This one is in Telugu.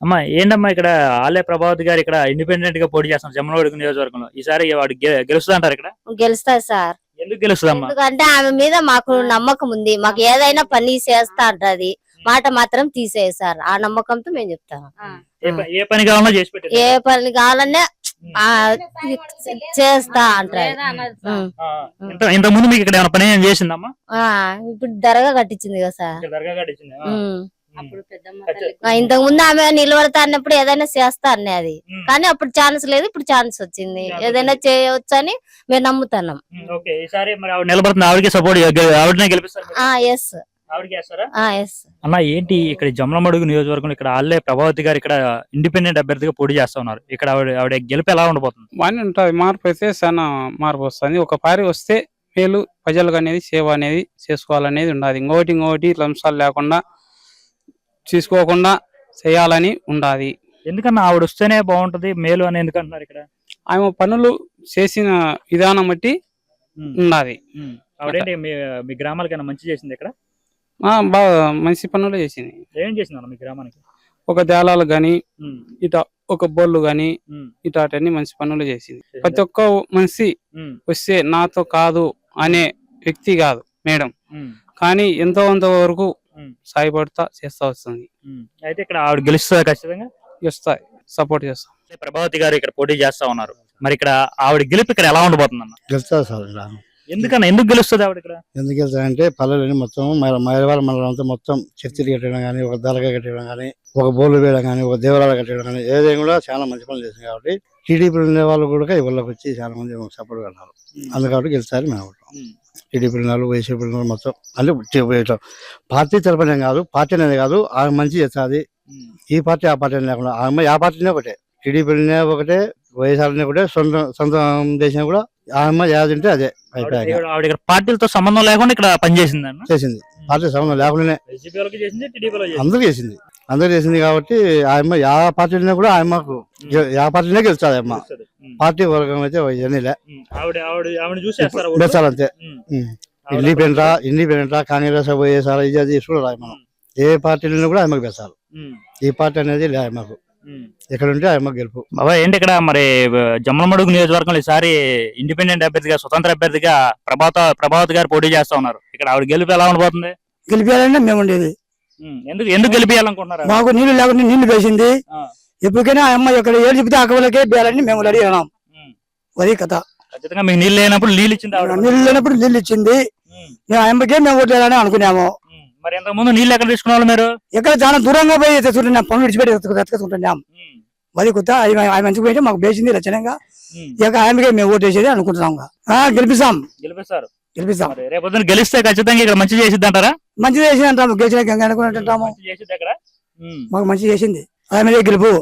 అమ్మా ఏంటమ్మా ఇక్కడ ఆలయ ప్రభావతి గారు ఇక్కడ ఇండిపెండెంట్ గా పోటీ చేస్తున్నారు జమ్మలమడుగు నియోజకవర్గంలో. ఈసారి వాడు గెలుస్తా అంటారు ఇక్కడ? గెలుస్తారు సార్. ఎందుకు గెలుస్తుందమ్మా? ఎందుకంటే ఆమె మీద మాకు నమ్మకం ఉంది. మాకు ఏదైనా పని చేస్తా అంటది, మాట మాత్రం తీసేది సార్. ఆ నమ్మకంతో మేము చెప్తాము. ఏ పని కావాలన్నా చేసి పెట్టారు, ఏ పని కావాలన్నా చేస్తా అంటారు. ఇంత ముందు మీకు ఇక్కడ ఏమైనా పని ఏం చేసిందమ్మా? ఇప్పుడు దర్గా కట్టించింది కదా సార్. దర్గా కట్టించింది. ఇంతకు ముందు ఆమె నిలబడతా అన్నప్పుడు ఏదైనా చేస్తా అన్నది, కానీ అప్పుడు ఛాన్స్ లేదు, ఇప్పుడు ఛాన్స్ వచ్చింది. ఏదైనా చేయవచ్చు అని మేము నమ్ముతున్నాం. ఆవిడకి సపోర్ట్ ఆవిడనే గెలిపిస్తారు? ఎస్. అన్న ఏంటి ఇక్కడ జమ్మలమడుగు నియోజకవర్గంలో ఇక్కడ ఆలయ ప్రభావతి గారు ఇక్కడ ఇండిపెండెంట్ అభ్యర్థిగా పోటీ చేస్తా ఉన్నారు. ఇక్కడ ఆవిడ గెలుపు ఎలా ఉండబోతుంది? బాగానే ఉంటుంది. మార్పు అయితే చాలా మార్పు వస్తుంది. ఒక పారి వస్తే మేలు ప్రజలకు అనేది సేవ అనేది చేసుకోవాలనేది ఉండాలి. ఇంకోటి లంచాలు లేకుండా తీసుకోకుండా చేయాలని ఉండాలి. ఎందుకన్నా ఆవిడ వస్తేనే బాగుంటది మేలు అని ఎందుకంటున్నారు? ఇక్కడ ఆమె పనులు చేసిన విధానం బట్టి ఉండాలి. ఆవిడేంటి మీ గ్రామాలకైనా మంచి చేసింది? ఇక్కడ బాగా మంచి పనులు చేసింది. ఏం చేసింది మీ గ్రామానికి? ఒక దేవాలయాలు గాని ఇట ఒక బోర్లు గాని ఇటాటన్ని మంచి పనులు చేసింది. ప్రతి ఒక్క మనిషి వస్తే నాతో కాదు అనే వ్యక్తి కాదు మేడం, కానీ ఎంతో వరకు సాయపడతా చేస్తా వస్తుంది. అయితే ఇక్కడ ఆవిడ గెలుస్తుంది, ఖచ్చితంగా గెలుస్తాయి, సపోర్ట్ చేస్తాం. ప్రభావతి గారు ఇక్కడ పోటీ చేస్తా ఉన్నారు. మరి ఇక్కడ ఆవిడ గెలుపు ఇక్కడ ఎలా ఉండబోతుంది అన్న? గెలుస్తుంది సార్. ఎందుకన్నా ఎందుకు గెలుస్తుంది ఆవిడ ఇక్కడ? ఎందుకు గెలుస్తారంటే పల్లెలని మొత్తం మైలవాళ్ళ మండలం అంతా మొత్తం చర్చిలు కట్టడం కానీ, ఒక దర్గా కట్టడం కానీ, ఒక బోర్లు వేయడం కానీ, ఒక దేవాలయాలు కట్టడం కానీ, ఏదైనా కూడా చాలా మంచి పనులు చేసింది. కాబట్టి టీడీపీ ఉండే వాళ్ళు కూడా ఇళ్ళకి వచ్చి చాలా మంది సపోర్ట్ కట్టారు. అందుకని గెలుస్తారు మేము. టీడీపీ వాళ్ళు, వైసీపీ మొత్తం అంటే పార్టీ తరపునే కాదు, పార్టీ అనేది కాదు, ఆమె మంచి చేస్తుంది. ఈ పార్టీ ఆ పార్టీ లేకుండా ఆమె ఆ పార్టీనే ఒకటే, టీడీపీనే ఒకటే, వైఎస్ఆర్నే ఒకటే, సొంత దేశం కూడా ఆమె యాదంటే అదే అయిపోయాయి. పార్టీలతో సంబంధం లేకుండా ఇక్కడ పనిచేసింది. చేసింది పార్టీ సంబంధం లేకుండానే అందరూ చేసింది కాబట్టి ఆమె యా పార్టీనే కూడా ఆమెకు యా పార్టీనే గెలుస్తుంది. అమ్మ పార్టీ వర్గం అయితే ఇవన్నీలే గెలుచాలంతే. ఇండిపెండెంట్ కాంగ్రెస్ వైఎస్ఆర్ ఇది చూడాలి. మనం ఏ పార్టీలో కూడా ఆమెకు గెలుచాలి. ఈ పార్టీ అనేది లే ఆమెకు, ఎక్కడ ఉంటే ఆమెకు గెలుపు. బాబా ఏంటి ఇక్కడ మరి జమ్మలమడుగు నియోజకవర్గంలో ఈసారి ఇండిపెండెంట్ అభ్యర్థిగా, స్వతంత్ర అభ్యర్థిగా ప్రభావతి గారు పోటీ చేస్తా ఉన్నారు. ఇక్కడ ఆవిడ గెలుపు ఎలా ఉండబోతుంది? గెలిపేయాలంటే మేము ఉండేది. ఎందుకు గెలిపేయాలనుకుంటున్నారు? మాకు నీళ్లు లేకుండా నీళ్లు వేసింది. ఎప్పటికైనా అమ్మ ఇక్కడ ఏడు చెప్తే అక్కలకే బేయాలని మేము రెడీ అయినాం. అది కథ. ఖచ్చితంగా మీకు నీళ్ళు లేనప్పుడు నీళ్ళు ఇచ్చింది, నీళ్ళు లేనప్పుడు నీళ్ళు ఇచ్చింది. మేము అమ్మకే మేము ఓట్లేయాలని అనుకున్నాము. మరి ఇంతకు ముందు నీళ్ళు ఎక్కడ తీసుకున్నారు మీరు? ఎక్కడ చాలా దూరంగా పోయి తెచ్చుకుంటున్నాం, పనులు విడిచిపెట్టి ఎత్తుకుంటున్నాం. అది కొత్త ఆమె మంచిగా పోయి మాకు వేసింది రచనంగా. ఇక ఆమెకే మేము ఓటు వేసేది అనుకుంటున్నాం. గెలిపిస్తాం. రేపు గెలిస్తే ఖచ్చితంగా ఇక్కడ మంచి చేసిద్ది అంటారా? మంచి చేసింది అంటాము. గెలిచిన అనుకుంటాము. మాకు మంచి చేసింది, ఆమె గెలుపు.